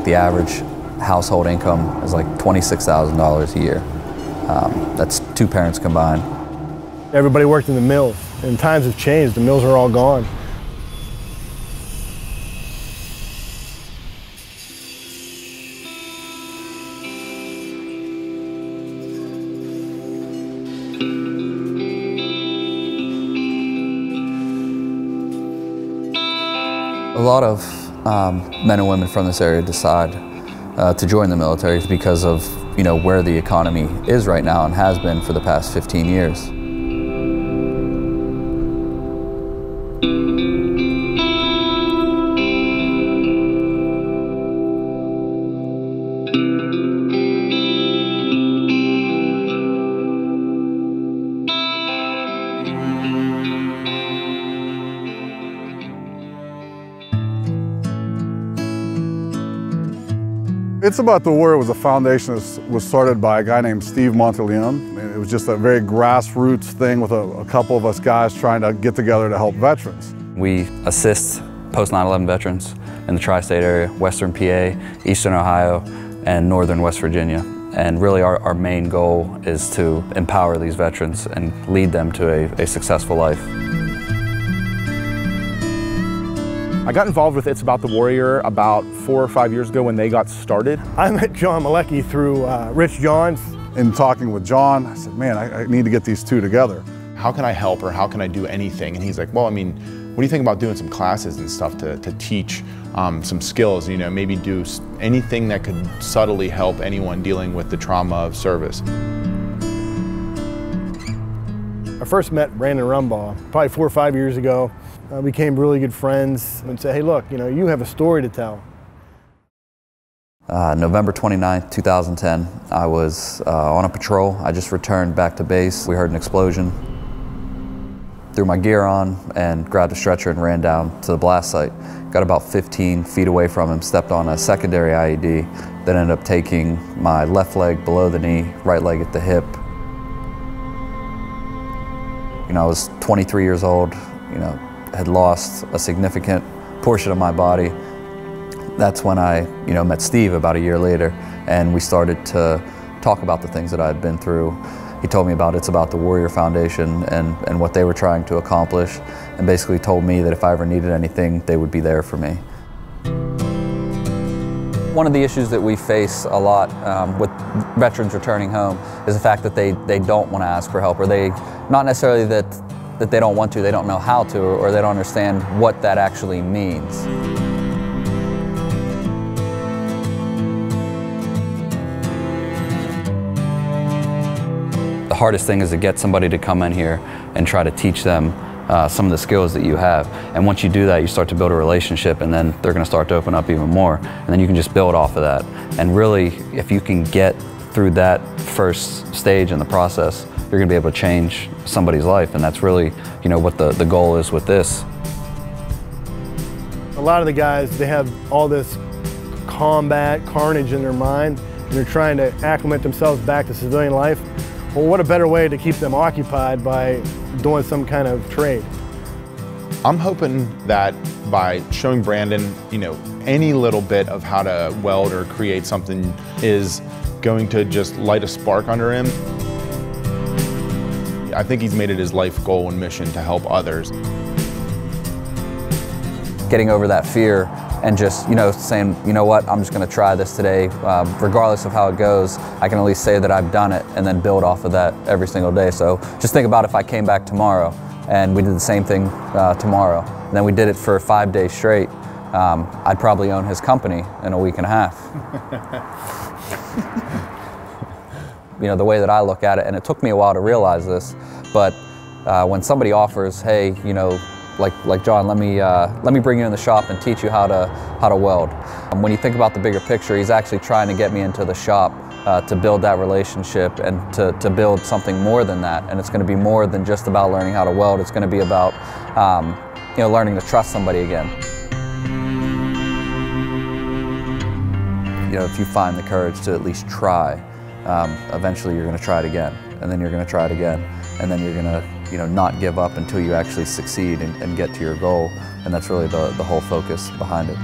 the average household income is like $26,000 a year. That's two parents combined. Everybody worked in the mills, and times have changed. The mills are all gone. A lot of men and women from this area decide to join the military because of where the economy is right now and has been for the past 15 years. It's About the Warrior was a foundation that was started by a guy named Steve Monteleone. It was just a very grassroots thing with a couple of us guys trying to get together to help veterans. We assist post 9/11 veterans in the tri-state area, Western PA, Eastern Ohio, and Northern West Virginia. And really our main goal is to empower these veterans and lead them to a successful life. I got involved with It's About the Warrior about 4 or 5 years ago when they got started. I met John Malecki through Rich Johns. In talking with John, I said, man, I need to get these two together. How can I help, or how can I do anything? And he's like, well, I mean, what do you think about doing some classes and stuff to teach some skills, maybe do anything that could subtly help anyone dealing with the trauma of service. I first met Brandon Rumbaugh probably 4 or 5 years ago. Became really good friends and said, hey, look, you have a story to tell. November 29th, 2010, I was on a patrol. I just returned back to base. We heard an explosion. Threw my gear on and grabbed a stretcher and ran down to the blast site. Got about 15 feet away from him, stepped on a secondary IED, then ended up taking my left leg below the knee, right leg at the hip. I was 23 years old, had lost a significant portion of my body. That's when I, met Steve about a year later, and we started to talk about the things that I had been through. He told me about It's About the Warrior Foundation and what they were trying to accomplish, and basically told me that if I ever needed anything, they would be there for me. One of the issues that we face a lot with veterans returning home is the fact that they don't want to ask for help, or not necessarily that they don't want to, they don't know how to, or they don't understand what that actually means. The hardest thing is to get somebody to come in here and try to teach them some of the skills that you have. And once you do that, you start to build a relationship, and then they're going to start to open up even more. And then you can just build off of that. And really, if you can get through that first stage in the process, you're going to be able to change somebody's life. And that's really, what the goal is with this. A lot of the guys, they have all this combat carnage in their mind, and they're trying to acclimate themselves back to civilian life. Well, what a better way to keep them occupied by doing some kind of trade. I'm hoping that by showing Brandon, any little bit of how to weld or create something is going to just light a spark under him. I think he's made it his life goal and mission to help others. Getting over that fear and just, saying, you know what, I'm just going to try this today. Regardless of how it goes, I can at least say that I've done it and then build off of that every single day. So just think about if I came back tomorrow and we did the same thing tomorrow, and then we did it for 5 days straight, I'd probably own his company in a week and a half. The way that I look at it, and it took me a while to realize this, but when somebody offers, hey, like John, let me bring you in the shop and teach you how to weld. When you think about the bigger picture, he's actually trying to get me into the shop to build that relationship and to build something more than that. And it's going to be more than just about learning how to weld. It's going to be about learning to trust somebody again. If you find the courage to at least try, eventually you're going to try it again, and then you're going to try it again, and then you're going to not give up until you actually succeed and get to your goal. And that's really the whole focus behind it.